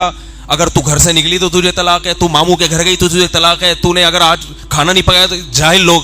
اگر تو گھر سے نکلی تو تجھے طلاق ہے, تو ماموں کے گھر گئی تو تجھے طلاق ہے, تو نے اگر آج کھانا نہیں پکایا تو جاہل لوگ.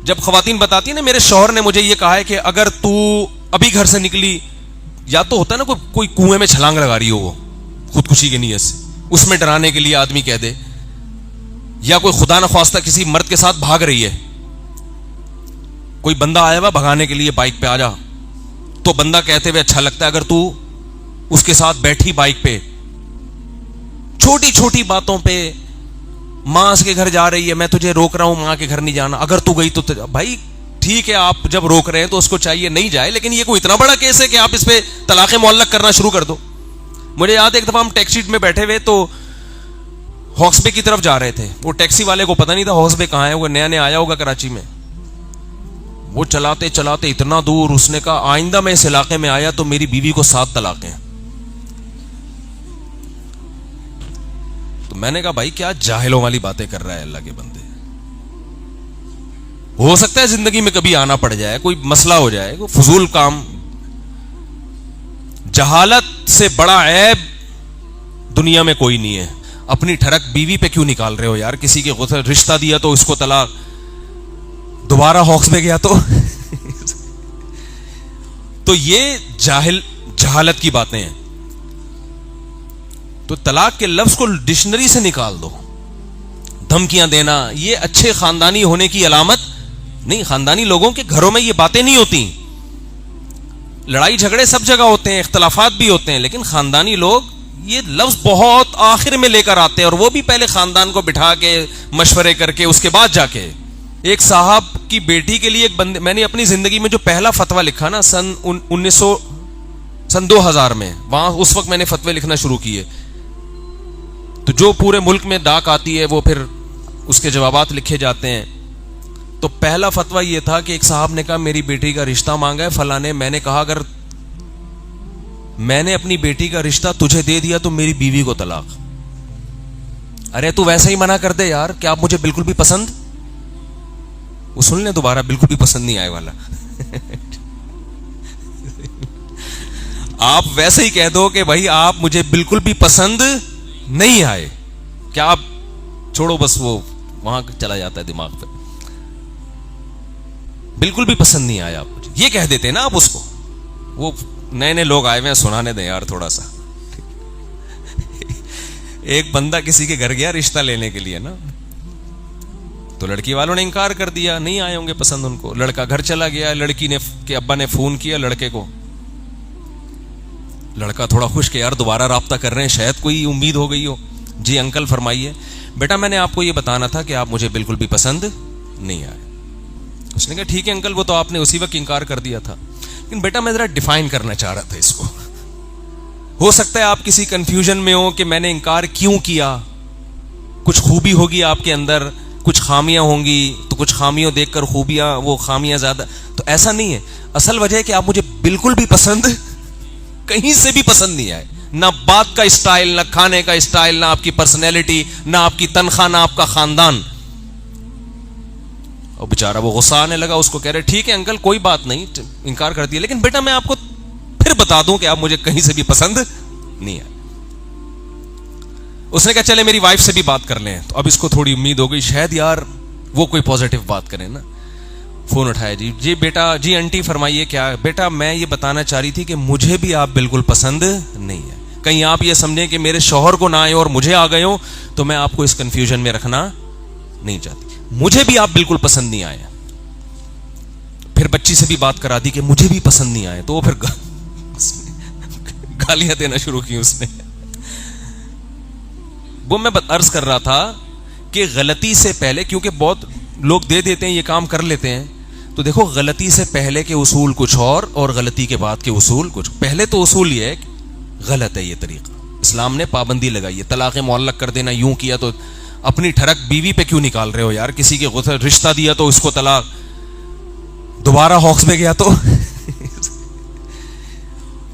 جب خواتین بتاتی ہیں نا میرے شوہر نے مجھے یہ کہا ہے کہ اگر تو ابھی گھر سے نکلی, یا تو ہوتا ہے نا کوئی کنویں میں چھلانگ لگا رہی ہو وہ خودکشی کی نیت سے, اس میں ڈرانے کے لیے آدمی کہہ دے, یا کوئی خدا نخواستہ کسی مرد کے ساتھ بھاگ رہی ہے, کوئی بندہ آیا ہوا بھگانے کے لیے بائک پہ آ جا, تو بندہ کہتے ہوئے اچھا لگتا ہے اگر تو اس کے ساتھ بیٹھی بائک پہ, چھوٹی چھوٹی باتوں پہ, ماں کے گھر جا رہی ہے میں تجھے روک رہا ہوں ماں کے گھر نہیں جانا, اگر تو گئی تو بھائی ٹھیک ہے آپ جب روک رہے ہیں تو اس کو چاہیے نہیں جائے, لیکن یہ کوئی اتنا بڑا کیس ہے کہ آپ اس پہ طلاق معلق کرنا شروع کر دو. مجھے یاد ہے ایک دفعہ ہم ٹیکسی میں بیٹھے ہوئے تو ہاکس بے کی طرف جا رہے تھے, وہ ٹیکسی والے کو پتہ نہیں تھا ہاکس بے کہاں ہے, وہ نیا نیا آیا ہوگا کراچی میں, وہ چلاتے چلاتے اتنا دور, اس نے کہا آئندہ میں اس علاقے میں آیا تو میری بیوی کو 7 طلاقیں. تو میں نے کہا بھائی کیا جاہلوں والی باتیں کر رہا ہے اللہ کے بندے, ہو سکتا ہے زندگی میں کبھی آنا پڑ جائے, کوئی مسئلہ ہو جائے, کوئی فضول کام. جہالت سے بڑا عیب دنیا میں کوئی نہیں ہے. اپنی ٹھڑک بیوی پہ کیوں نکال رہے ہو یار, کسی کے غصے رشتہ دیا تو اس کو طلاق, دوبارہ ہاکس میں گیا تو یہ جہالت کی باتیں ہیں. تو طلاق کے لفظ کو ڈکشنری سے نکال دو. دھمکیاں دینا یہ اچھے خاندانی ہونے کی علامت نہیں. خاندانی لوگوں کے گھروں میں یہ باتیں نہیں ہوتی. لڑائی جھگڑے سب جگہ ہوتے ہیں, اختلافات بھی ہوتے ہیں, لیکن خاندانی لوگ یہ لفظ بہت آخر میں لے کر آتے ہیں, اور وہ بھی پہلے خاندان کو بٹھا کے مشورے کر کے اس کے بعد جا کے. ایک صاحب کی بیٹی کے لیے ایک بندے, میں نے اپنی زندگی میں جو پہلا فتویٰ لکھا نا سن 2000 میں, وہاں اس وقت میں نے فتوے لکھنا شروع کیے, تو جو پورے ملک میں ڈاک آتی ہے وہ پھر اس کے جوابات لکھے جاتے ہیں. تو پہلا فتویٰ یہ تھا کہ ایک صاحب نے کہا میری بیٹی کا رشتہ مانگا ہے فلاں نے, میں نے کہا اگر میں نے اپنی بیٹی کا رشتہ تجھے دے دیا تو میری بیوی کو طلاق. ارے تو ویسے ہی منع کر دے یار, کیا آپ مجھے بالکل بھی پسند, وہ سن لیں دوبارہ, بالکل بھی پسند نہیں آئے والا آپ ویسے ہی کہہ دو کہ بھائی آپ مجھے بالکل بھی پسند نہیں آئے, کیا آپ چھوڑو بس, وہ وہاں چلا جاتا ہے دماغ پہ, بالکل بھی پسند نہیں آیا آپ مجھے, یہ کہہ دیتے ہیں نا آپ اس کو. وہ نئے نئے لوگ آئے ہوئے ہیں, سنانے دیں یار تھوڑا سا. ایک بندہ کسی کے گھر گیا رشتہ لینے کے لیے نا, تو لڑکی والوں نے انکار کر دیا, نہیں آئے ہوں گے پسند ان کو. لڑکا گھر چلا گیا, لڑکی نے کے ابا نے فون کیا لڑکے کو, لڑکا تھوڑا خوش کہ یار دوبارہ رابطہ کر رہے ہیں, شاید کوئی امید ہو گئی ہو. جی انکل فرمائیے. بیٹا میں نے آپ کو یہ بتانا تھا کہ آپ مجھے بالکل بھی پسند نہیں آئے. اس نے کہا ٹھیک ہے انکل, وہ تو آپ نے اسی وقت انکار کر دیا تھا, لیکن بیٹا میں ذرا ڈیفائن کرنا چاہ رہا تھا اس کو. ہو سکتا ہے آپ کسی کنفیوژن میں ہو کہ میں نے انکار کیوں کیا, کچھ خوبی ہوگی آپ کے اندر, کچھ خامیاں ہوں گی, تو کچھ خامیاں دیکھ کر خوبیاں, وہ خامیاں زیادہ, تو ایسا نہیں ہے. اصل وجہ ہے کہ آپ مجھے بالکل بھی پسند, کہیں سے بھی پسند نہیں آئے, نہ بات کا اسٹائل, نہ کھانے کا اسٹائل, نہ آپ کی پرسنالٹی, نہ آپ کی تنخواہ, نہ آپ کا خاندان. اور بیچارہ وہ غصہ آنے لگا, اس کو کہہ رہے ٹھیک ہے انکل کوئی بات نہیں, انکار کر دیا, لیکن بیٹا میں آپ کو پھر بتا دوں کہ آپ مجھے کہیں سے بھی پسند نہیں آئے. اس نے کہا چلے میری وائف سے بھی بات کر لیں. تو اب اس کو تھوڑی امید ہو گئی شاید یار وہ کوئی پازیٹیو بات کریں نا. فون اٹھایا, جی بیٹا, جی آنٹی فرمائیے کیا. بیٹا میں یہ بتانا چاہ رہی تھی کہ مجھے بھی آپ بالکل پسند نہیں ہے, کہیں آپ یہ سمجھیں کہ میرے شوہر کو نہ آئے اور مجھے آ گئے ہوں, تو میں آپ کو اس کنفیوژن میں رکھنا نہیں چاہتی. مجھے بھی آپ بالکل پسند نہیں آئے. پھر بچی سے بھی بات کرا دی کہ مجھے بھی پسند نہیں آئے, تو وہ پھر گالیاں دینا شروع کی اس نے. وہ میں عرض کر رہا تھا کہ غلطی سے پہلے, کیونکہ بہت لوگ دے دیتے ہیں یہ کام کر لیتے ہیں, تو دیکھو غلطی سے پہلے کے اصول کچھ اور غلطی کے بعد کے اصول کچھ. پہلے تو اصول یہ ہے کہ غلط ہے یہ طریقہ, اسلام نے پابندی لگائی ہے. طلاق معلق کر دینا, یوں کیا تو اپنی ٹھڑک بیوی پہ کیوں نکال رہے ہو یار, کسی کے غصے رشتہ دیا تو اس کو طلاق, دوبارہ ہاکس میں گیا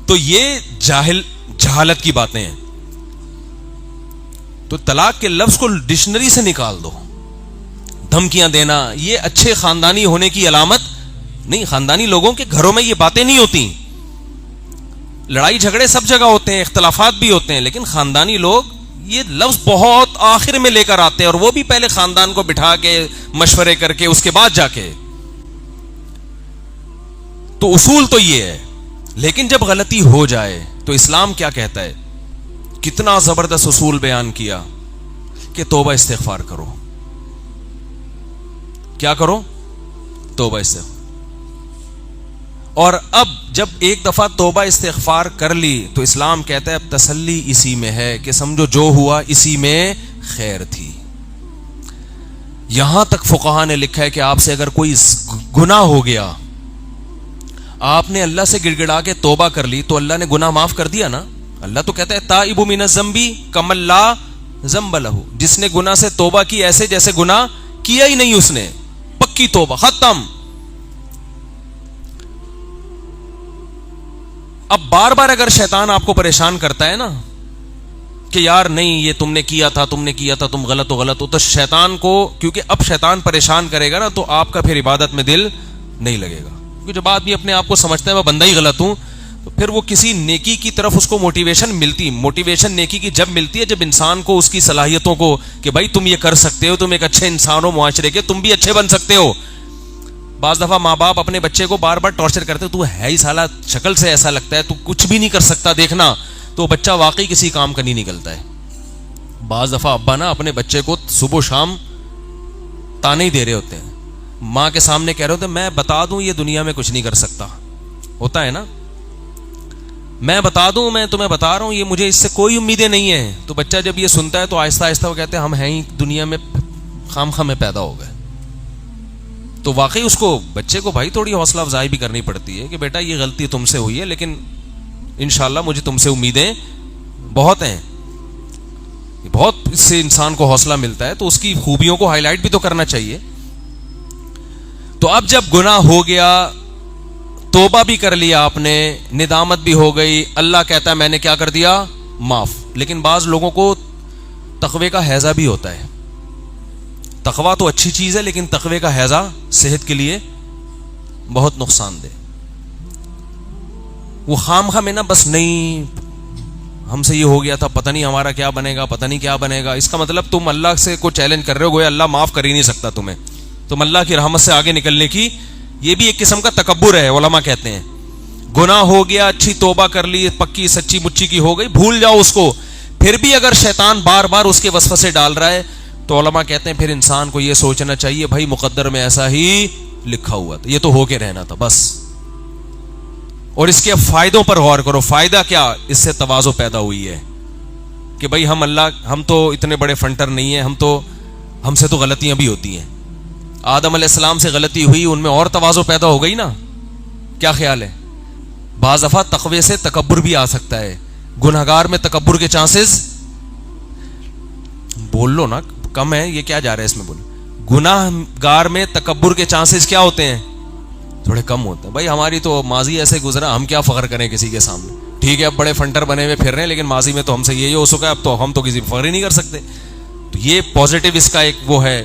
تو یہ جہالت کی باتیں ہیں. تو طلاق کے لفظ کو ڈکشنری سے نکال دو. دھمکیاں دینا یہ اچھے خاندانی ہونے کی علامت نہیں. خاندانی لوگوں کے گھروں میں یہ باتیں نہیں ہوتی. لڑائی جھگڑے سب جگہ ہوتے ہیں, اختلافات بھی ہوتے ہیں, لیکن خاندانی لوگ یہ لفظ بہت آخر میں لے کر آتے ہیں, اور وہ بھی پہلے خاندان کو بٹھا کے مشورے کر کے اس کے بعد جا کے. تو اصول تو یہ ہے. لیکن جب غلطی ہو جائے تو اسلام کیا کہتا ہے؟ کتنا زبردست اصول بیان کیا کہ توبہ استغفار کرو. کیا کرو؟ توبہ استغفار. اور اب جب ایک دفعہ توبہ استغفار کر لی تو اسلام کہتا ہے اب تسلی اسی میں ہے کہ سمجھو جو ہوا اسی میں خیر تھی. یہاں تک فقہاء نے لکھا ہے کہ آپ سے اگر کوئی گناہ ہو گیا, آپ نے اللہ سے گڑ گڑا کے توبہ کر لی تو اللہ نے گناہ معاف کر دیا نا. اللہ تو کہتا ہے تائب من الذنب کمن لا ذنب لہ, جس نے گناہ سے توبہ کی ایسے جیسے گناہ کیا ہی نہیں اس نے, پکی توبہ, ختم. اب بار بار اگر شیطان آپ کو پریشان کرتا ہے نا کہ یار نہیں یہ تم نے کیا تھا تم غلط ہو, تو شیطان کو, کیونکہ اب شیطان پریشان کرے گا نا تو آپ کا پھر عبادت میں دل نہیں لگے گا. کیونکہ جب آدمی اپنے آپ کو سمجھتا ہے میں بندہ ہی غلط ہوں, تو پھر وہ کسی نیکی کی طرف اس کو موٹیویشن نیکی کی جب ملتی ہے جب انسان کو اس کی صلاحیتوں کو کہ بھائی تم یہ کر سکتے ہو, تم ایک اچھے انسان ہو, معاشرے کے تم بھی اچھے بن سکتے ہو. بعض دفعہ ماں باپ اپنے بچے کو بار بار ٹارچر کرتے, تو ہے ہی سالہ شکل سے ایسا لگتا ہے, تو کچھ بھی نہیں کر سکتا, دیکھنا, تو بچہ واقعی کسی کام کا نہیں نکلتا ہے. بعض دفعہ ابا نا اپنے بچے کو صبح و شام تانے ہی دے رہے ہوتے ہیں, ماں کے سامنے کہہ رہے ہوتے ہیں میں بتا دوں یہ دنیا میں کچھ نہیں کر سکتا. ہوتا ہے نا, میں بتا دوں, میں تمہیں بتا رہا ہوں, یہ مجھے اس سے کوئی امیدیں نہیں ہیں. تو بچہ جب یہ سنتا ہے تو آہستہ آہستہ وہ کہتے ہیں ہم ہیں ہی دنیا میں خام خواہ میں پیدا ہو گئے. تو واقعی اس کو, بچے کو بھائی تھوڑی حوصلہ افزائی بھی کرنی پڑتی ہے کہ بیٹا یہ غلطی تم سے ہوئی ہے, لیکن انشاءاللہ مجھے تم سے امیدیں بہت ہیں. بہت اس سے انسان کو حوصلہ ملتا ہے, تو اس کی خوبیوں کو ہائی لائٹ بھی تو کرنا چاہیے. تو اب جب گناہ ہو گیا, توبہ بھی کر لیا آپ نے, ندامت بھی ہو گئی, اللہ کہتا ہے میں نے کیا کر دیا, معاف. لیکن بعض لوگوں کو تقوی کا ہیضہ بھی ہوتا ہے. تقوی تو اچھی چیز ہے, لیکن تقوی کا ہیضہ صحت کے لیے بہت نقصان دہ. وہ خام خواہ میں نا بس نہیں ہم سے یہ ہو گیا تھا, پتہ نہیں ہمارا کیا بنے گا, پتہ نہیں کیا بنے گا. اس کا مطلب تم اللہ سے کو چیلنج کر رہے ہو, گویا اللہ معاف کر ہی نہیں سکتا تمہیں, تم اللہ کی رحمت سے آگے نکلنے کی, یہ بھی ایک قسم کا تکبر ہے. علماء کہتے ہیں گناہ ہو گیا, اچھی توبہ کر لی, پکی سچی مچی کی ہو گئی, بھول جاؤ اس کو. پھر بھی اگر شیطان بار بار اس کے وسوسے ڈال رہا ہے تو علماء کہتے ہیں پھر انسان کو یہ سوچنا چاہیے بھائی مقدر میں ایسا ہی لکھا ہوا تھا, یہ تو ہو کے رہنا تھا بس. اور اس کے فائدوں پر غور کرو. فائدہ کیا, اس سے تواضع پیدا ہوئی ہے کہ بھائی ہم تو اتنے بڑے فنٹر نہیں ہیں, ہم سے تو غلطیاں بھی ہوتی ہیں. آدم علیہ السلام سے غلطی ہوئی, ان میں اور تواضع پیدا ہو گئی نا. کیا خیال ہے؟ بعض دفعہ تقوی سے تکبر بھی آ سکتا ہے. گنہگار میں تکبر کے چانسز, بول لو نا, کم ہے, یہ کیا جا رہا ہے اس میں, بول. گنہگار میں تکبر کے چانسز کیا ہوتے ہیں, تھوڑے کم ہوتے ہیں. بھائی ہماری تو ماضی ایسے گزرا, ہم کیا فخر کریں کسی کے سامنے. ٹھیک ہے اب بڑے فنٹر بنے ہوئے پھر رہے ہیں, لیکن ماضی میں تو ہم سے یہ ہو سکا ہے, اب تو ہم تو کسی فخر ہی نہیں کر سکتے. تو یہ پازیٹیو اس کا ایک وہ ہے.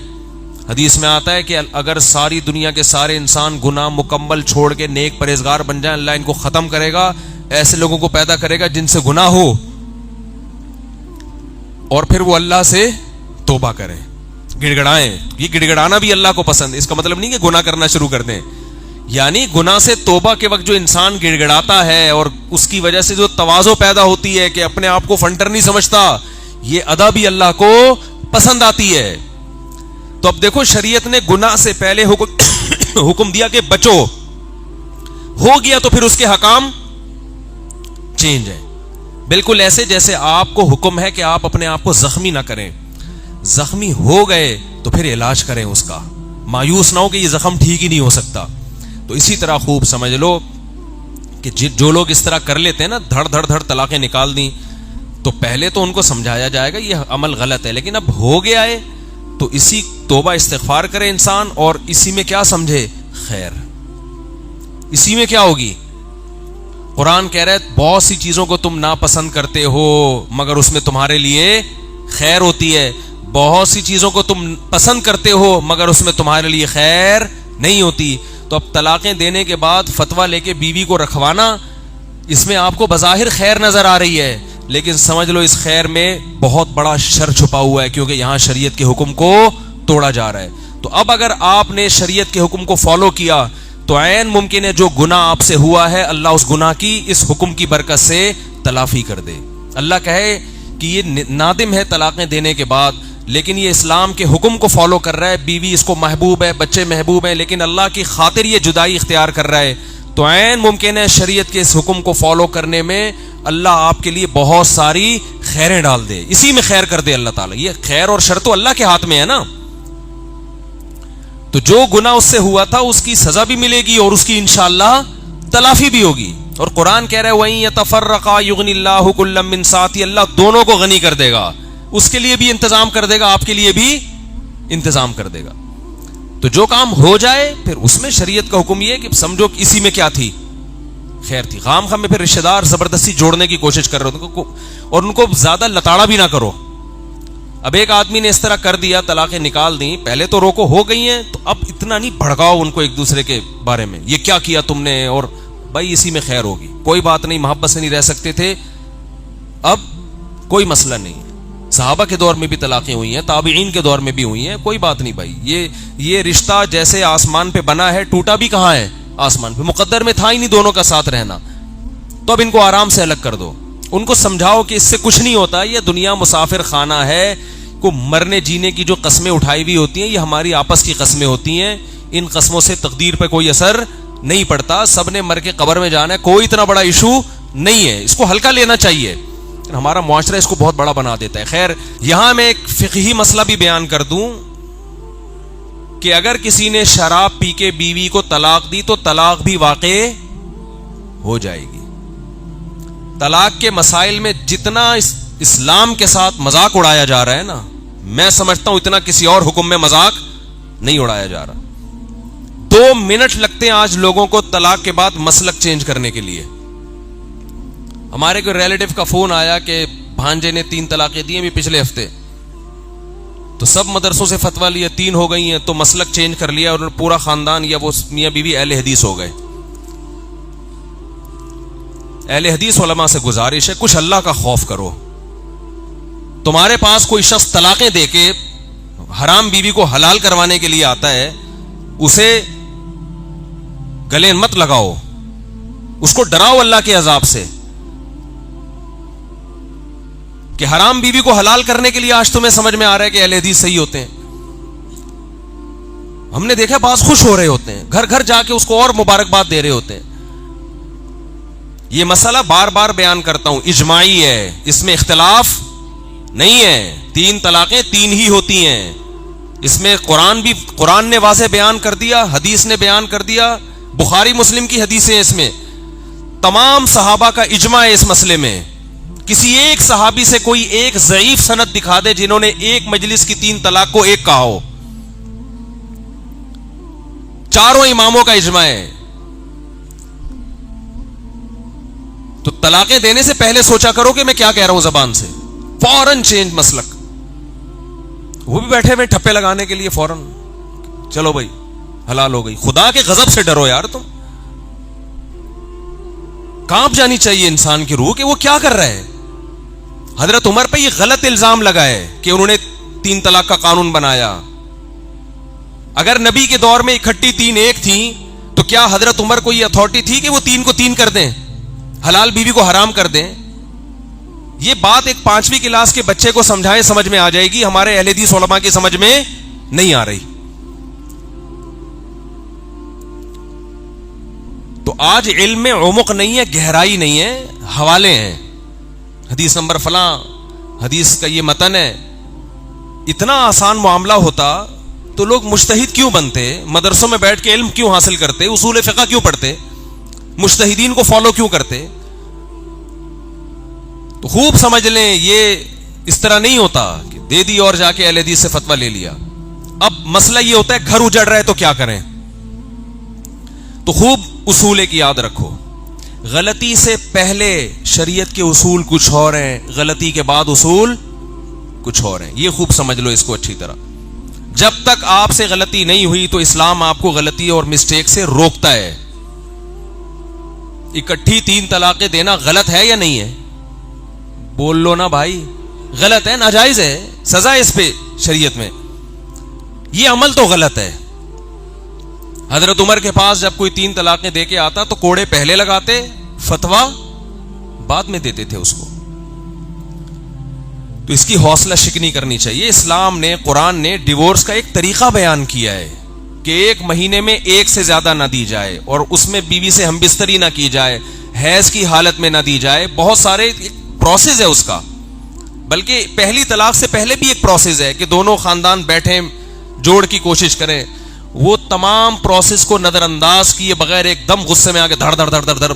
حدیث میں آتا ہے کہ اگر ساری دنیا کے سارے انسان گناہ مکمل چھوڑ کے نیک پرہیزگار بن جائیں, اللہ ان کو ختم کرے گا, ایسے لوگوں کو پیدا کرے گا جن سے گناہ ہو, اور پھر وہ اللہ سے توبہ کریں, گڑ گڑائیں. یہ گڑ گڑانا بھی اللہ کو پسند ہے. اس کا مطلب نہیں کہ گناہ کرنا شروع کر دیں, یعنی گناہ سے توبہ کے وقت جو انسان گڑ گڑاتا ہے اور اس کی وجہ سے جو تواضع پیدا ہوتی ہے کہ اپنے آپ کو فنٹر نہیں سمجھتا, یہ ادا بھی اللہ کو پسند آتی ہے. تو اب دیکھو شریعت نے گناہ سے پہلے حکم دیا کہ بچو, ہو گیا تو پھر اس کے حکام چینج ہے. بالکل ایسے جیسے آپ کو حکم ہے کہ آپ اپنے آپ کو زخمی نہ کریں, زخمی ہو گئے تو پھر علاج کریں اس کا, مایوس نہ ہو کہ یہ زخم ٹھیک ہی نہیں ہو سکتا. تو اسی طرح خوب سمجھ لو کہ جو لوگ اس طرح کر لیتے ہیں نا, دھڑ دھڑ دھڑ طلاقیں نکال دیں, تو پہلے تو ان کو سمجھایا جائے گا یہ عمل غلط ہے, لیکن اب ہو گیا ہے تو اسی توبہ استغفار کرے انسان, اور اسی میں کیا سمجھے, خیر. اسی میں کیا ہوگی, قرآن کہہ رہا ہے بہت سی چیزوں کو تم ناپسند کرتے ہو مگر اس میں تمہارے لیے خیر ہوتی ہے, بہت سی چیزوں کو تم پسند کرتے ہو مگر اس میں تمہارے لیے خیر نہیں ہوتی. تو اب طلاقیں دینے کے بعد فتویٰ لے کے بیوی کو رکھوانا اس میں آپ کو بظاہر خیر نظر آ رہی ہے، لیکن سمجھ لو اس خیر میں بہت بڑا شر چھپا ہوا ہے، کیونکہ یہاں شریعت کے حکم کو توڑا جا رہا ہے۔ تو اب اگر آپ نے شریعت کے حکم کو فالو کیا تو عین ممکن ہے جو گناہ آپ سے ہوا ہے اللہ اس گناہ کی اس حکم کی برکت سے تلافی کر دے۔ اللہ کہے کہ یہ نادم ہے طلاقیں دینے کے بعد، لیکن یہ اسلام کے حکم کو فالو کر رہا ہے، بیوی اس کو محبوب ہے، بچے محبوب ہیں، لیکن اللہ کی خاطر یہ جدائی اختیار کر رہا ہے، تو عین ممکن ہے شریعت کے اس حکم کو فالو کرنے میں اللہ آپ کے لیے بہت ساری خیریں ڈال دے، اسی میں خیر کر دے اللہ تعالیٰ۔ یہ خیر اور شر تو اللہ کے ہاتھ میں ہے نا۔ تو جو گناہ اس سے ہوا تھا اس کی سزا بھی ملے گی اور اس کی انشاءاللہ تلافی بھی ہوگی۔ اور قرآن کہہ رہا ہے وَإِن يَتَفَرَّقَا يُغْنِ اللَّهُ كُلًّا مِّن سَعَتِهِ، اللہ دونوں کو غنی کر دے گا، اس کے لیے بھی انتظام کر دے گا، آپ کے لیے بھی انتظام کر دے گا۔ تو جو کام ہو جائے پھر اس میں شریعت کا حکم یہ ہے کہ سمجھو کہ اسی میں کیا تھی، خیر تھی۔ خام خام میں پھر رشتہ دار زبردستی جوڑنے کی کوشش کر رہے ہو اور ان کو زیادہ لتاڑا بھی نہ کرو۔ اب ایک آدمی نے اس طرح کر دیا، طلاقیں نکال دیں، پہلے تو روکو ہو گئی ہیں، تو اب اتنا نہیں بھڑکاؤ ان کو ایک دوسرے کے بارے میں، یہ کیا کیا تم نے، اور بھائی اسی میں خیر ہوگی، کوئی بات نہیں، محبت سے نہیں رہ سکتے تھے، اب کوئی مسئلہ نہیں ہے۔ صحابہ کے دور میں بھی طلاقیں ہوئی ہیں، تابعین کے دور میں بھی ہوئی ہیں، کوئی بات نہیں بھائی، یہ رشتہ جیسے آسمان پہ بنا ہے ٹوٹا بھی کہاں ہے، آسمان پہ، مقدر میں تھا ہی نہیں دونوں کا ساتھ رہنا، تو اب ان کو آرام سے الگ کر دو، ان کو سمجھاؤ کہ اس سے کچھ نہیں ہوتا، یہ دنیا مسافر خانہ ہے، کو مرنے جینے کی جو قسمیں اٹھائی ہوئی ہوتی ہیں یہ ہماری آپس کی قسمیں ہوتی ہیں، ان قسموں سے تقدیر پہ کوئی اثر نہیں پڑتا، سب نے مر کے قبر میں جانا ہے، کوئی اتنا بڑا ایشو نہیں ہے، اس کو ہلکا لینا چاہیے، ہمارا معاشرہ اس کو بہت بڑا بنا دیتا ہے۔ خیر، یہاں میں ایک فقہی مسئلہ بھی بیان کر دوں کہ اگر کسی نے شراب پی کے بیوی کو طلاق دی تو طلاق بھی واقع ہو جائے گی۔ طلاق کے مسائل میں جتنا اسلام کے ساتھ مذاق اڑایا جا رہا ہے نا، میں سمجھتا ہوں اتنا کسی اور حکم میں مذاق نہیں اڑایا جا رہا۔ 2 منٹ لگتے ہیں آج لوگوں کو طلاق کے بعد مسلک چینج کرنے کے لیے۔ ہمارے کوئی ریلیٹو کا فون آیا کہ بھانجے نے 3 طلاقیں دی ہیں بھی پچھلے ہفتے، تو سب مدرسوں سے فتویٰ لیا 3 ہو گئی ہیں تو مسلک چینج کر لیا، اور پورا خاندان یا وہ میاں بیوی اہل حدیث ہو گئے۔ اہل حدیث علماء سے گزارش ہے کچھ اللہ کا خوف کرو، تمہارے پاس کوئی شخص طلاقیں دے کے حرام بیوی کو حلال کروانے کے لیے آتا ہے، اسے گلے مت لگاؤ، اس کو ڈراؤ اللہ کے عذاب سے کہ حرام بیوی کو حلال کرنے کے لیے آج تمہیں سمجھ میں آ رہا ہے کہ اہل حدیث صحیح ہوتے ہیں۔ ہم نے دیکھا بعض خوش ہو رہے ہوتے ہیں، گھر گھر جا کے اس کو اور مبارکباد دے رہے ہوتے ہیں۔ یہ مسئلہ بار بار بیان کرتا ہوں، اجماعی ہے، اس میں اختلاف نہیں ہے، 3 طلاقیں 3 ہی ہوتی ہیں، اس میں قرآن نے واضح بیان کر دیا، حدیث نے بیان کر دیا، بخاری مسلم کی حدیثیں، اس میں تمام صحابہ کا اجماع ہے اس مسئلے میں۔ کسی ایک صحابی سے کوئی ایک ضعیف سند دکھا دے جنہوں نے ایک مجلس کی 3 طلاق کو ایک کہا ہو، چاروں اماموں کا اجماع ہے۔ تو طلاقیں دینے سے پہلے سوچا کرو کہ میں کیا کہہ رہا ہوں زبان سے، فوراً چینج مسلک۔ وہ بھی بیٹھے ہوئے ٹھپے لگانے کے لیے فوراً چلو بھائی حلال ہو گئی۔ خدا کے غضب سے ڈرو یار، تم کانپ جانی چاہیے انسان کی روح کہ وہ کیا کر رہے ہیں۔ حضرت عمر پہ یہ غلط الزام لگا ہے کہ انہوں نے 3 طلاق کا قانون بنایا۔ اگر نبی کے دور میں اکٹھی 3 ایک تھیں تو کیا حضرت عمر کو یہ اتھارٹی تھی کہ وہ 3 کو 3 کر دیں، حلال بیوی کو حرام کر دیں؟ یہ بات ایک 5ویں کلاس کے بچے کو سمجھائیں سمجھ میں آ جائے گی، ہمارے اہل حدیث علماء کی سمجھ میں نہیں آ رہی۔ تو آج علم میں عمق نہیں ہے، گہرائی نہیں ہے، حوالے ہیں، حدیث نمبر فلاں، حدیث کا یہ متن ہے۔ اتنا آسان معاملہ ہوتا تو لوگ مجتہد کیوں بنتے، مدرسوں میں بیٹھ کے علم کیوں حاصل کرتے، اصول فقہ کیوں پڑھتے، مجتہدین کو فالو کیوں کرتے؟ تو خوب سمجھ لیں یہ اس طرح نہیں ہوتا کہ دے دی اور جا کے اہل حدیث سے فتویٰ لے لیا۔ اب مسئلہ یہ ہوتا ہے گھر اجڑ رہا ہے تو کیا کریں؟ تو خوب اصول ایک یاد رکھو، غلطی سے پہلے شریعت کے اصول کچھ اور ہیں، غلطی کے بعد اصول کچھ اور ہیں، یہ خوب سمجھ لو اس کو اچھی طرح۔ جب تک آپ سے غلطی نہیں ہوئی تو اسلام آپ کو غلطی اور مسٹیک سے روکتا ہے۔ اکٹھی 3 طلاقیں دینا غلط ہے یا نہیں ہے؟ بول لو نا بھائی، غلط ہے، ناجائز ہے، سزا ہے اس پہ شریعت میں، یہ عمل تو غلط ہے۔ حضرت عمر کے پاس جب کوئی 3 طلاقیں دے کے آتا تو کوڑے پہلے لگاتے، فتویٰ بعد میں دیتے تھے اس کو۔ تو اس کی حوصلہ شکنی کرنی چاہیے۔ اسلام نے، قرآن نے ڈیورس کا ایک طریقہ بیان کیا ہے کہ 1 مہینے میں 1 سے زیادہ نہ دی جائے، اور اس میں بیوی سے ہم بستری نہ کی جائے، حیض کی حالت میں نہ دی جائے، بہت سارے پروسیس ہے اس کا۔ بلکہ پہلی طلاق سے پہلے بھی ایک پروسیس ہے کہ دونوں خاندان بیٹھیں، جوڑ کی کوشش کریں۔ وہ تمام پروسیس کو نظر انداز کیے بغیر ایک دم غصے میں آ کے دھڑ دھڑ دھڑ دھڑ دھڑ